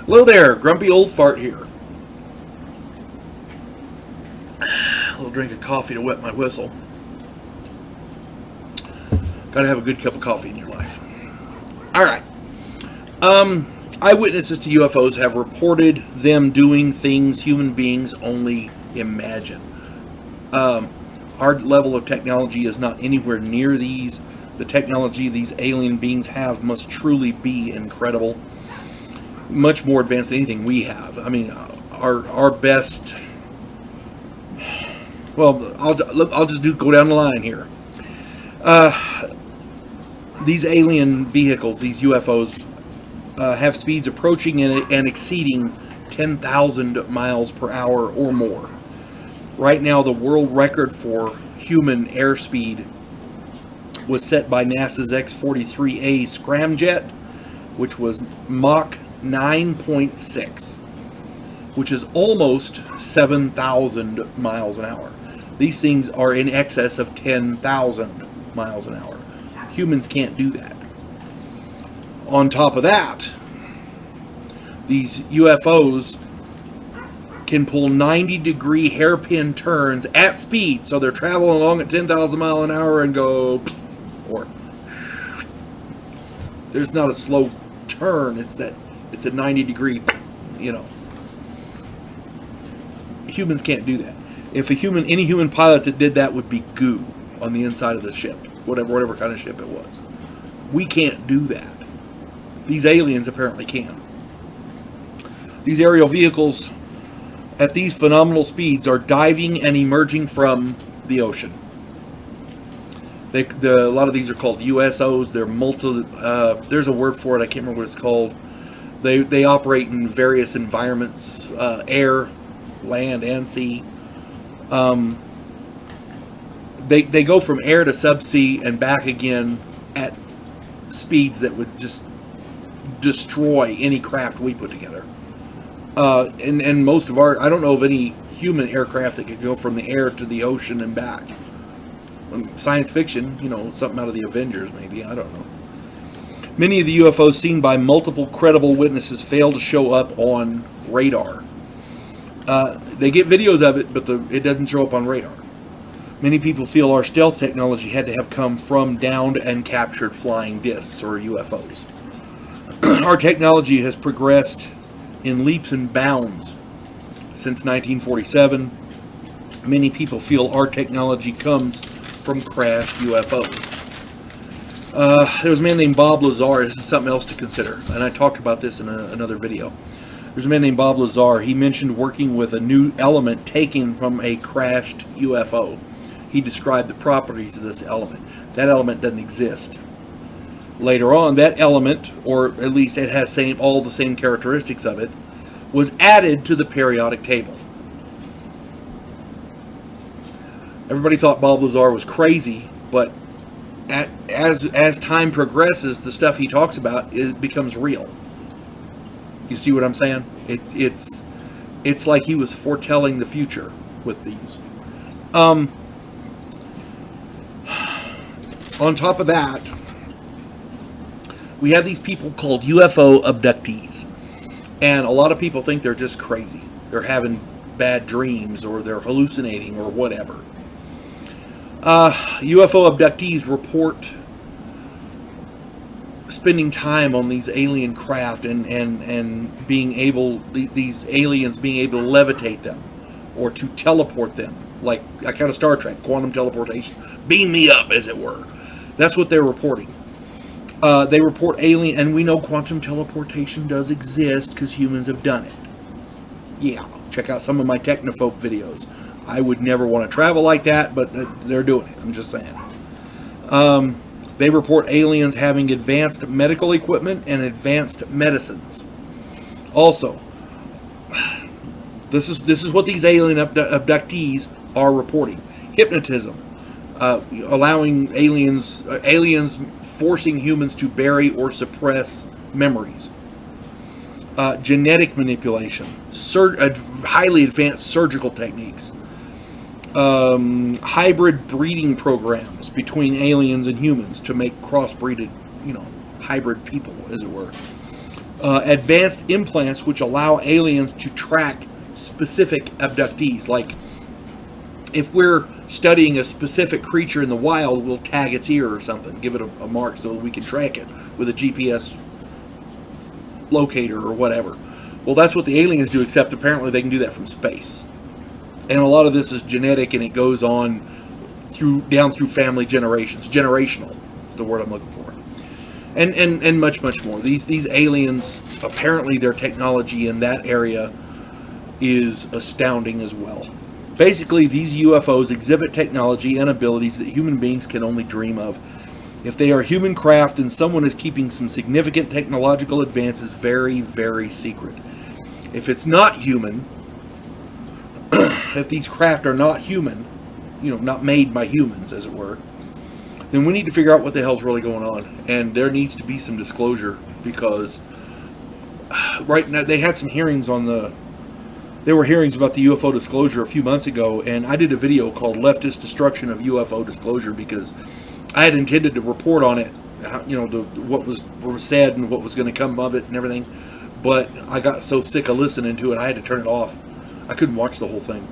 Hello there, Grumpy Old Fart here. A little drink of coffee to wet my whistle. Gotta have a good cup of coffee in your life. Alright. Eyewitnesses to UFOs have reported them doing things human beings only imagine. Our level of technology is not anywhere near these. The technology these alien beings have must truly be incredible. Much more advanced than anything we have. I mean, our best. Well, I'll just go down the line here. These alien vehicles, these UFOs, have speeds approaching and exceeding 10,000 miles per hour or more. Right now, the world record for human airspeed was set by NASA's X-43A scramjet, which was Mach 9.6, which is almost 7,000 miles an hour. These things are in excess of 10,000 miles an hour. Humans can't do that. On top of that, these UFOs can pull 90-degree hairpin turns at speed. So they're traveling along at 10,000 miles an hour and go, or there's not a slow turn. It's a 90-degree, Humans can't do that. If any human pilot that did that would be goo on the inside of the ship, whatever kind of ship it was. We can't do that. These aliens apparently can. These aerial vehicles at these phenomenal speeds are diving and emerging from the ocean. A lot of these are called USOs. They're there's a word for it. I can't remember what it's called. They operate in various environments, air, land, and sea. They go from air to subsea and back again at speeds that would just destroy any craft we put together. And most of I don't know of any human aircraft that could go from the air to the ocean and back. Science fiction, something out of the Avengers maybe, I don't know. Many of the UFOs seen by multiple credible witnesses fail to show up on radar. They get videos of it, but it doesn't show up on radar. Many people feel our stealth technology had to have come from downed and captured flying discs, or UFOs. Our technology has progressed in leaps and bounds since 1947. Many people feel our technology comes from crashed UFOs. There was a man named Bob Lazar. This is something else to consider, and I talked about this in another video. There's a man named Bob Lazar. He mentioned working with a new element taken from a crashed UFO. He described the properties of this element. That element doesn't exist. Later on, that element, or at least it has all the same characteristics of it, was added to the periodic table. Everybody thought Bob Lazar was crazy, but as time progresses, the stuff he talks about becomes real. You see what I'm saying? It's like he was foretelling the future with these. On top of that, we have these people called UFO abductees. And a lot of people think they're just crazy. They're having bad dreams, or they're hallucinating, or whatever. UFO abductees report spending time on these alien craft and being able, these aliens being able to levitate them or to teleport them, like a kind of Star Trek, quantum teleportation. Beam me up, as it were. That's what they're reporting. They report alien, and we know quantum teleportation does exist because humans have done it. Yeah, check out some of my technophobe videos. I would never want to travel like that, but they're doing it. I'm just saying. They report aliens having advanced medical equipment and advanced medicines. Also, this is what these alien abductees are reporting: hypnotism, allowing aliens forcing humans to bury or suppress memories, genetic manipulation, highly advanced surgical techniques, hybrid breeding programs between aliens and humans to make crossbreeded, hybrid people, as it were. advanced implants which allow aliens to track specific abductees. Like, if we're studying a specific creature in the wild, we'll tag its ear or something, give it a mark so we can track it with a GPS locator or whatever. Well, that's what the aliens do, except apparently they can do that from space. And a lot of this is genetic, and it goes on down through family generations. Generational is the word I'm looking for. And much more. These aliens, apparently their technology in that area is astounding as well. Basically, these UFOs exhibit technology and abilities that human beings can only dream of. If they are human craft, then someone is keeping some significant technological advances very, very secret. If it's not human, if these craft are not human, not made by humans, as it were, then we need to figure out what the hell's really going on. And there needs to be some disclosure, because right now they had some hearings there were hearings about the UFO disclosure a few months ago, and I did a video called Leftist Destruction of UFO Disclosure, because I had intended to report on it, what was said and what was going to come of it and everything, but I got so sick of listening to it, I had to turn it off. I couldn't watch the whole thing,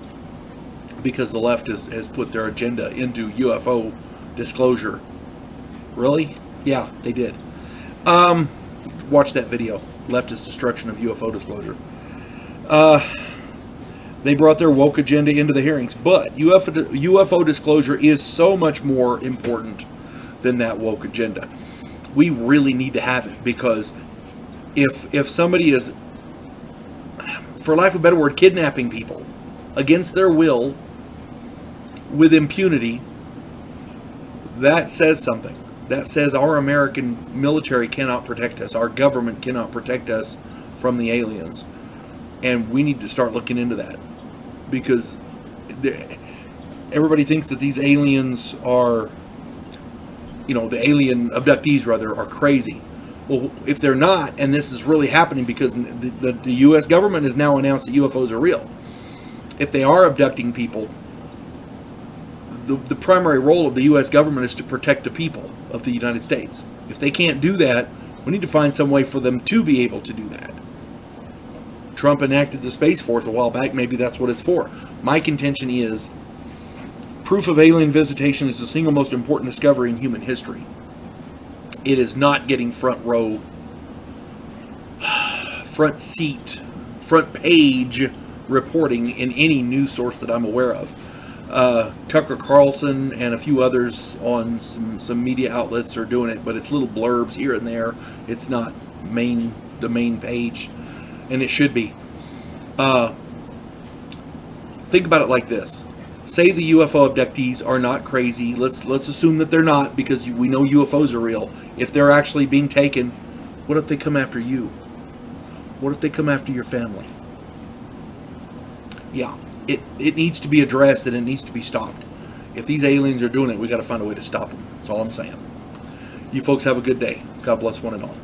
because the left has put their agenda into UFO disclosure. Really? Yeah, they did. Watch that video, Leftist Destruction of UFO Disclosure. They brought their woke agenda into the hearings, but UFO disclosure is so much more important than that woke agenda. We really need to have it, because if somebody is, for lack of a better word, kidnapping people against their will with impunity, that says something. That says our American military cannot protect us. Our government cannot protect us from the aliens. And we need to start looking into that, because everybody thinks that these aliens are, the alien abductees rather, are crazy. Well, if they're not, and this is really happening, because the U.S. government has now announced that UFOs are real. If they are abducting people, the primary role of the U.S. government is to protect the people of the United States. If they can't do that, we need to find some way for them to be able to do that. Trump enacted the Space Force a while back. Maybe that's what it's for. My contention is proof of alien visitation is the single most important discovery in human history. It is not getting front row, front seat, front page reporting in any news source that I'm aware of. Tucker Carlson and a few others on some media outlets are doing it, but it's little blurbs here and there. It's not the main page. And it should be. Think about it like this. Say the UFO abductees are not crazy. Let's assume that they're not, because we know UFOs are real. If they're actually being taken, what if they come after you? What if they come after your family? Yeah, it needs to be addressed, and it needs to be stopped. If these aliens are doing it, we got to find a way to stop them. That's all I'm saying. You folks have a good day. God bless one and all.